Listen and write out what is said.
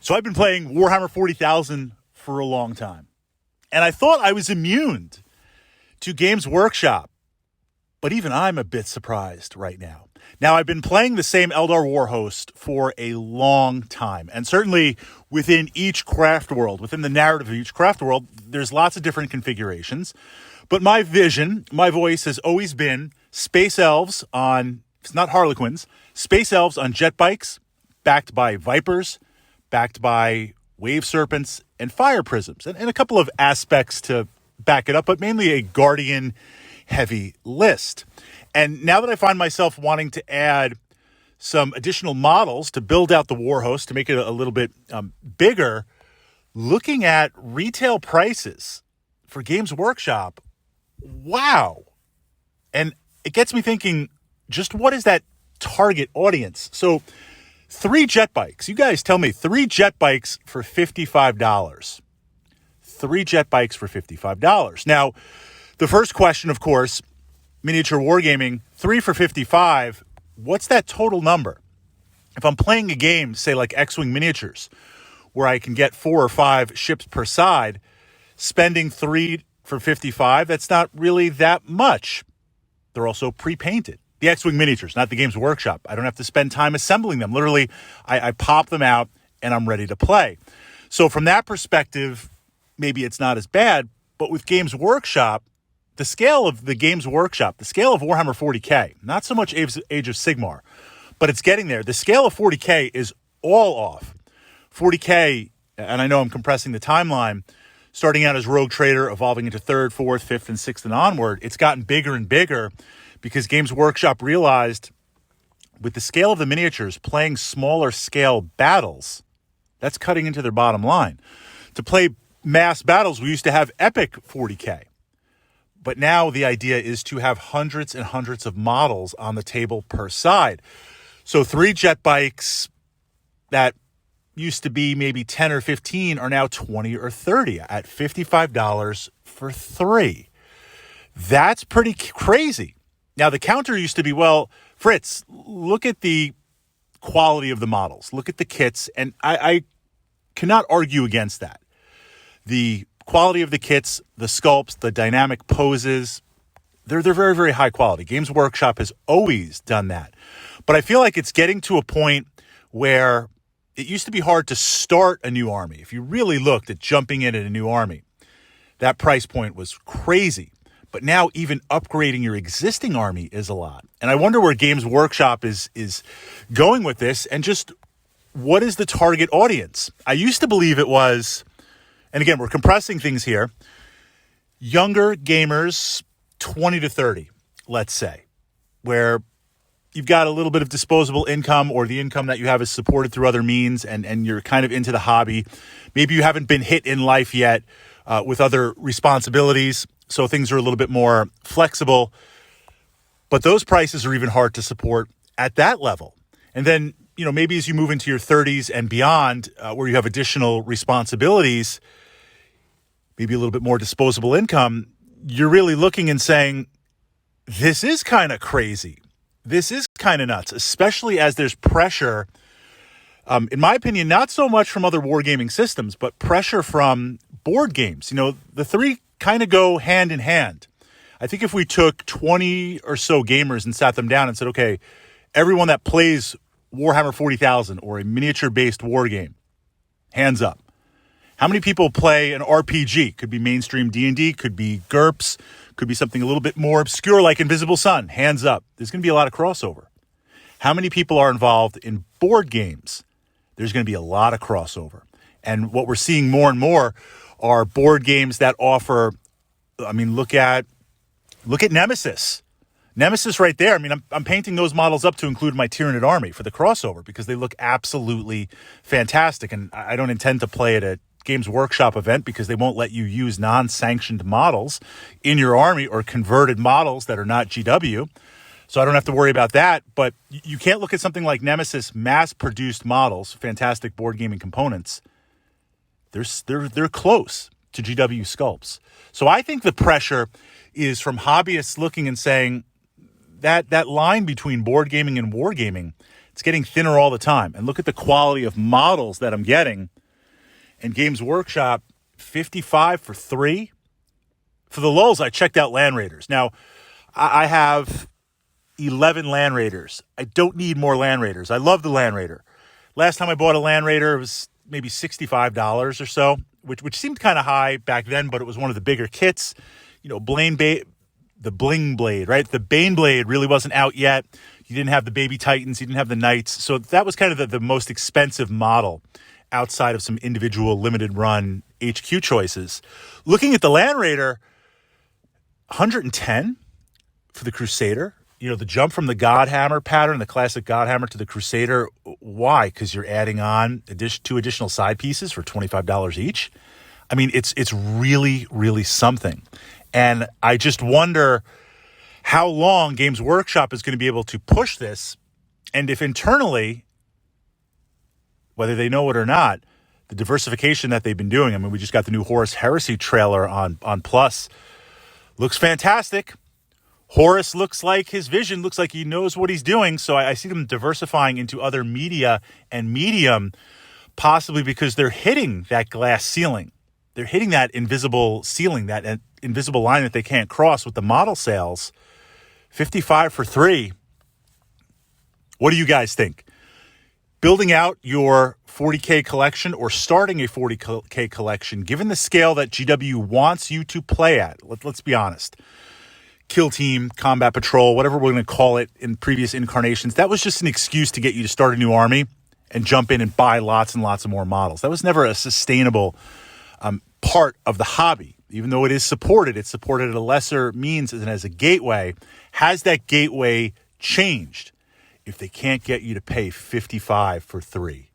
So I've been playing Warhammer 40,000 for a long time. And I thought I was immune to Games Workshop. But even I'm a bit surprised right now. Now, I've been playing the same Eldar War host for a long time. And certainly within each craft world, within the narrative of each craft world, there's lots of different configurations. But my vision, my voice has always been Space Elves on, it's not Harlequins, Space Elves on Jetbikes, backed by Vipers, backed by Wave Serpents and Fire Prisms. And a couple of aspects to back it up, but mainly a Guardian heavy list. And now that I find myself wanting to add some additional models to build out the war host, to make it a little bit bigger, looking at retail prices for Games Workshop, wow. And it gets me thinking, just what is that target audience? So 3 Jetbikes, you guys tell me, 3 Jetbikes for $55. 3 Jetbikes for $55. Now, the first question, of course, miniature wargaming, 3 for $55, what's that total number? If I'm playing a game, say like X-Wing Miniatures, where I can get 4 or 5 ships per side, spending 3 for $55, that's not really that much. They're also pre-painted. The X-Wing Miniatures, not the Games Workshop. I don't have to spend time assembling them. Literally, I pop them out and I'm ready to play. So from that perspective, maybe it's not as bad, but with Games Workshop, the scale of the Games Workshop, the scale of Warhammer 40K, not so much Age of Sigmar, but it's getting there. The scale of 40K is all off. 40K, and I know I'm compressing the timeline, starting out as Rogue Trader, evolving into 3rd, 4th, 5th, and 6th, and onward, it's gotten bigger and bigger because Games Workshop realized with the scale of the miniatures, playing smaller scale battles, that's cutting into their bottom line. To play mass battles, we used to have epic 40K. But now the idea is to have hundreds and hundreds of models on the table per side. So 3 Jetbikes that used to be maybe 10 or 15 are now 20 or 30 at $55 for 3. That's pretty crazy. Now, the counter used to be, well, Fritz, look at the quality of the models. Look at the kits. And I cannot argue against that. The quality of the kits, the sculpts, the dynamic poses, they're very, very high quality. Games Workshop has always done that. But I feel like it's getting to a point where it used to be hard to start a new army. If you really looked at jumping in at a new army, that price point was crazy. But now even upgrading your existing army is a lot. And I wonder where Games Workshop is going with this, and just what is the target audience? I used to believe it was, and again, we're compressing things here, younger gamers, 20 to 30, let's say, where you've got a little bit of disposable income, or the income that you have is supported through other means, and you're kind of into the hobby. Maybe you haven't been hit in life yet with other responsibilities, so things are a little bit more flexible. But those prices are even hard to support at that level. And then, maybe as you move into your 30s and beyond, where you have additional responsibilities, maybe a little bit more disposable income, you're really looking and saying, this is kind of crazy. This is kind of nuts, especially as there's pressure, in my opinion, not so much from other wargaming systems, but pressure from board games. The 3 kind of go hand in hand. I think if we took 20 or so gamers and sat them down and said, okay, everyone that plays Warhammer 40,000 or a miniature-based war game, hands up. How many people play an RPG? Could be mainstream D&D, could be GURPS, could be something a little bit more obscure like Invisible Sun. Hands up. There's going to be a lot of crossover. How many people are involved in board games? There's going to be a lot of crossover. And what we're seeing more and more are board games that offer, look at Nemesis. Nemesis right there. I'm painting those models up to include my Tyranid army for the crossover because they look absolutely fantastic. And I don't intend to play at a Games Workshop event because they won't let you use non-sanctioned models in your army or converted models that are not GW. So I don't have to worry about that. But you can't look at something like Nemesis, mass-produced models, fantastic board gaming components. They're close to GW sculpts. So I think the pressure is from hobbyists looking and saying that line between board gaming and wargaming, it's getting thinner all the time. And look at the quality of models that I'm getting and Games Workshop 55 for 3. For the lulz, I checked out Land Raiders. Now, I have 11 Land Raiders. I don't need more Land Raiders. I love the Land Raider. Last time I bought a Land Raider, it was maybe $65 or so, which seemed kind of high back then, but it was one of the bigger kits. You know, the Bling Blade, right? The Bane Blade really wasn't out yet. You didn't have the Baby Titans. You didn't have the Knights. So that was kind of the most expensive model outside of some individual limited run HQ choices. Looking at the Land Raider, 110 for the Crusader. You know, the jump from the Godhammer pattern, the classic Godhammer, to the Crusader. Why? Because you're adding on 2 additional side pieces for $25 each. I mean, it's really, really something. And I just wonder how long Games Workshop is going to be able to push this, and if internally, whether they know it or not, the diversification that they've been doing. I mean, we just got the new Horus Heresy trailer on Plus. Looks fantastic. Horus looks like his vision, looks like he knows what he's doing. So I see them diversifying into other media and medium, possibly because they're hitting that glass ceiling. They're hitting that invisible ceiling, that invisible line that they can't cross with the model sales. 55 for 3. What do you guys think? Building out your 40K collection or starting a 40K collection, given the scale that GW wants you to play at, let's be honest. Kill Team, Combat Patrol, whatever we're going to call it in previous incarnations, that was just an excuse to get you to start a new army and jump in and buy lots and lots of more models. That was never a sustainable part of the hobby. Even though it is supported, it's supported at a lesser means and as a gateway. Has that gateway changed if they can't get you to pay $55 for 3?